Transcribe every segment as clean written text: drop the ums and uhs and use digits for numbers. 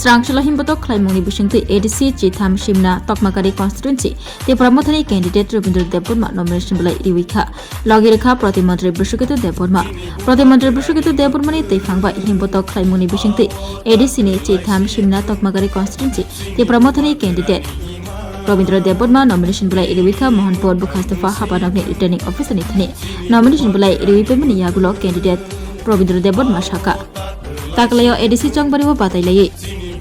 Srangshla himbotok Klaimoni Bishingti ADC Chitham Shimna Tokmakari constituency the Pramothani candidate Rabindra Deborma nomination by Iwika Logirika Pratimantri Bishukitu Deborma Pratimantri Bishukitu Debormani Tefangba himbotok Klaimoni Bishingti ADC ni Chitham Shimna Tokmakari constituency the Pramothani candidate Rabindra Deborma nomination by Iwika Mohanpur Bukhastafa Habanagni returning officer nithani nomination by Iwipemani Yagulo candidate Rabindra Deborma Shaka Taklayo ADC Changbariwa Batalay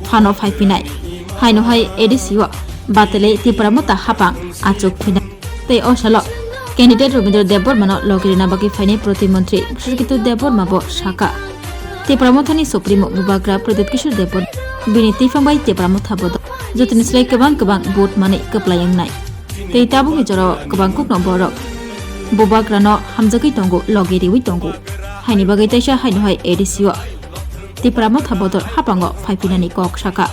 Hano 5 Pinai Haino Hai ADC wa Batale Tipramota Hapang Achok Pina Te Oshalo Candidate Rabindra Deborma Logirina Baki Fine Protimantri Bishukitu Deborma Bo Shaka Tipramothani Supremo Mubagra Pradet Kishore Debor Biniti Fambai Tipramotha Bodo Jotinisle Kabang Boat Money Kaplayang Nai Te Tabu Hijoro Kabangkuk no Borok Bubagrano Hamzaki Tongo Logiri Witongo Haini Bagai Taisha Haino Hai ADC wa Tipramotha Bodor Hapango 5 Pinani Kok Shaka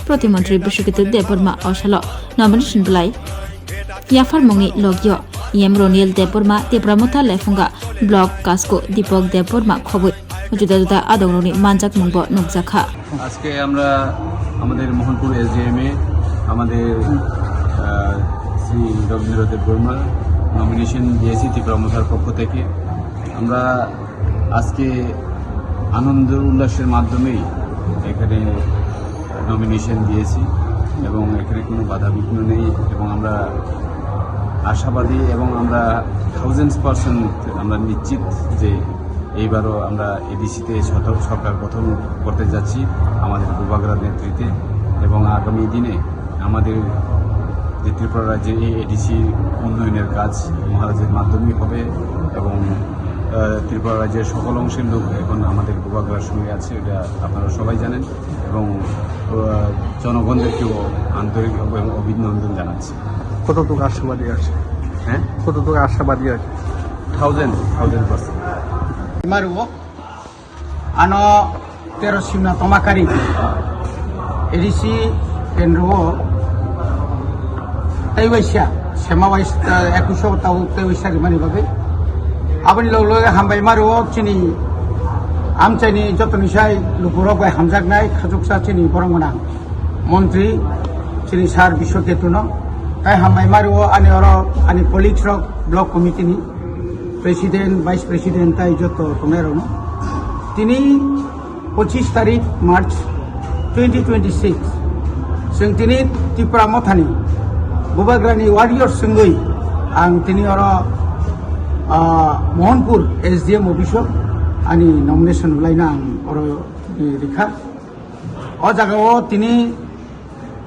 Protimantri Bishukitu Deborma Oshalo nomination Blai Yafar Mongi Logio Yem Roniel Deborma Tipramotha Lefunga Blog Kasko Dipok Deborma Khobu Juda Juda Adoroni Manjak Mungbo Nukjakha আজকে আমরা আমাদের Mohanpur SDM এ আমাদের Shri Rabindra Debbarma nomination দিয়েছি ত্রিপুরামথার পক্ষ থেকে আমরা আজকে আনন্দ উল্লাসের মাধ্যমেই এখানে নমিনেশন দিয়েছি এবং এখানে কোনো বাধা বিঘ্ন নেই এবং আমরা আশাবাদী এবং আমরা 1000% আমরা নিশ্চিত যে এইবারও আমরা এডিসিতে সরকার গঠন করতে যাচ্ছি আমাদের বুবাগরার নেতৃত্বে এবং আগামী দিনে আমাদের যে ত্রিপুরা রাজ্যে এই এডিসি উন্নয়নের কাজ মহারাজের মাধ্যমেই হবে এবং ত্রিপুরা রাজ্যের সকল অংশের লোক এখন আমাদের বুবাগরার সঙ্গে আছে এটা আপনারা সবাই জানেন এবং জনগণদেরকেও আন্তরিক এবং অভিনন্দন জানাচ্ছি কতটুকু আশাবাদী আছে হ্যাঁ কতটুকু আশাবাদী আছে 1000% Maruo ano pero simna tomakari edisi enro taiwaisya semawais ekusho tau taiwaisya rimani bagai abani log hambai maruo chini amchani jotoni sai lupuro bai hamjaknai khajuksa chini borongmana মন্ত্রী chini sar bishoketuno tai hambai maruo ani oro ani politics rok block committee ni president vice president তাই যত তোমেরনো তিনি 25 তারিখ March 2026 जों তিনি Tripura মথানি বুবাগ্রানি warrior সঙ্গই আং তিনি or Mohanpur SDM officer আনি নমিনেশন লাইনা আং অর রেখা অ জায়গাও তিনি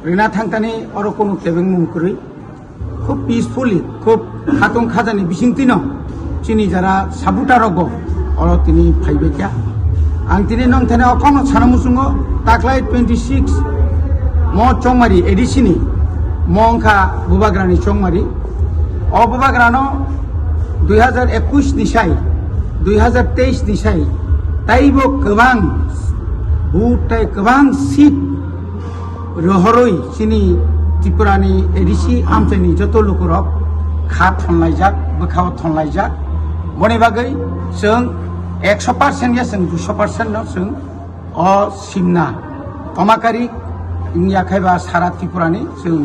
রিনা থাংতানি অর কোনো কেবেং মুংকুরি খুব পিসফুলি খুব খাতং খাজানি বিসিংতিন চিনি যারা সাবুটা রগ অর তিনি ফাইবে কিয়া আং তিনি নং থেনে অকন সানামুসুঙ্গ তাকলাই 26 ম চংমারি এডিসিনি মংখা বুবাগ্রানি চংমারি অ বুবাগ্রানো 2021 নিসাই 2023 নিসাই তাইবো গোবাং বুটাই গোবাং সিট রহরই চিনি ত্রিপুরানি এডিসি আমচাইনি যত লোকরক খা থনলাইজাক বখাও थनलाइजाक बने बागै जों 100% या जों 200% न जों अ सिमना तमाकारि इंयाखायबा सारा त्रिपुरानि जों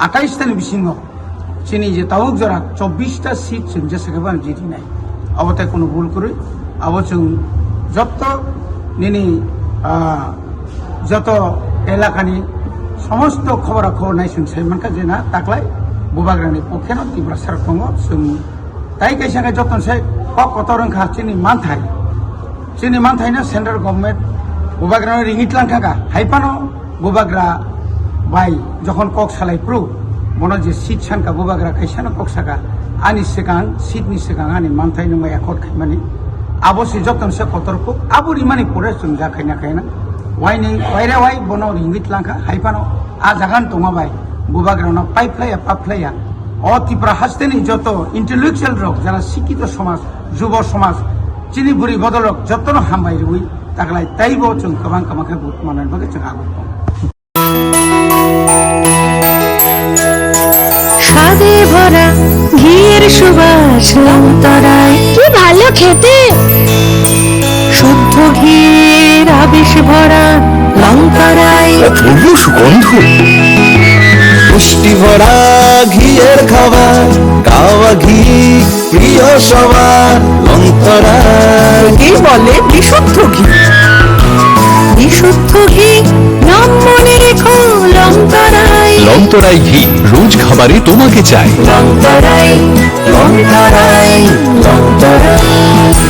28 तानि बिसिङाव चिनि जे तावक जरा 24 टा सीट जों जेसेबां जितिनाय अबथाय कोनो भुल करै अब जों যত নিনি যত এলাকানি সমস্ত খবরাখবর নাইছুন সাইমানকা जेना ताकलाय बुबाग्रानि पक्षेनो त्रिपुरा सरकारङ जों তাই কাইসাকে যতন সে কতরংখা চিনি মানথাইনা সেন্ট্রাল গভর্নমেন্ট বুবাগ্রা রিঙিট লাংখাকা হাইপানো বুবাগ্রা বাই যখন কক সালাই প্রু বন যে সিট সানকা বুবাগ্রা কাইসানো কক সাকা আনি সেকাং সিটনি সেকাং আনি মানথাই নমাই একট খাইমানি আবসি যতন সে কতরকু আবুরি মানি পরে जों জাখাইনা খাইনা ওয়াইনি ওয়াইরা ওয়াই বন রিঙিট লাংখা হাইপানো আ জাগান তমাবাই বুবাগ্রানো পাইপ্লাইয়া অ ত্রিপুরা হাসতেনি যত ইন্টেলেকচুয়াল রক যারা শিক্ষিত সমাজ যুব সমাজ চিনি বুড়ি বদলক যতন হামবাই রুই তাকলাই তাইবো जों गोबां कामाखे बुत मानन बागै जों आगत স্বাদে ভরা ঘিয়ের সুবাস লঙ্কারায় কি ভালো খেতে শুদ্ধ ঘিয়ের আবেশ ভরা লঙ্কারায় বন্ধু? পুষ্টি ভরা ঘিয়ের খাবার, গাওয়া ঘি প্রিয় সবার, লংতরা কি বলে বিশুদ্ধ ঘি। বিশুদ্ধ ঘি নাম মনে রেখো, লংতরাই। লংতরাই ঘি রোজ খাবারে তোমাকে চাই। লংতরাই, লংতরাই, লংতরাই।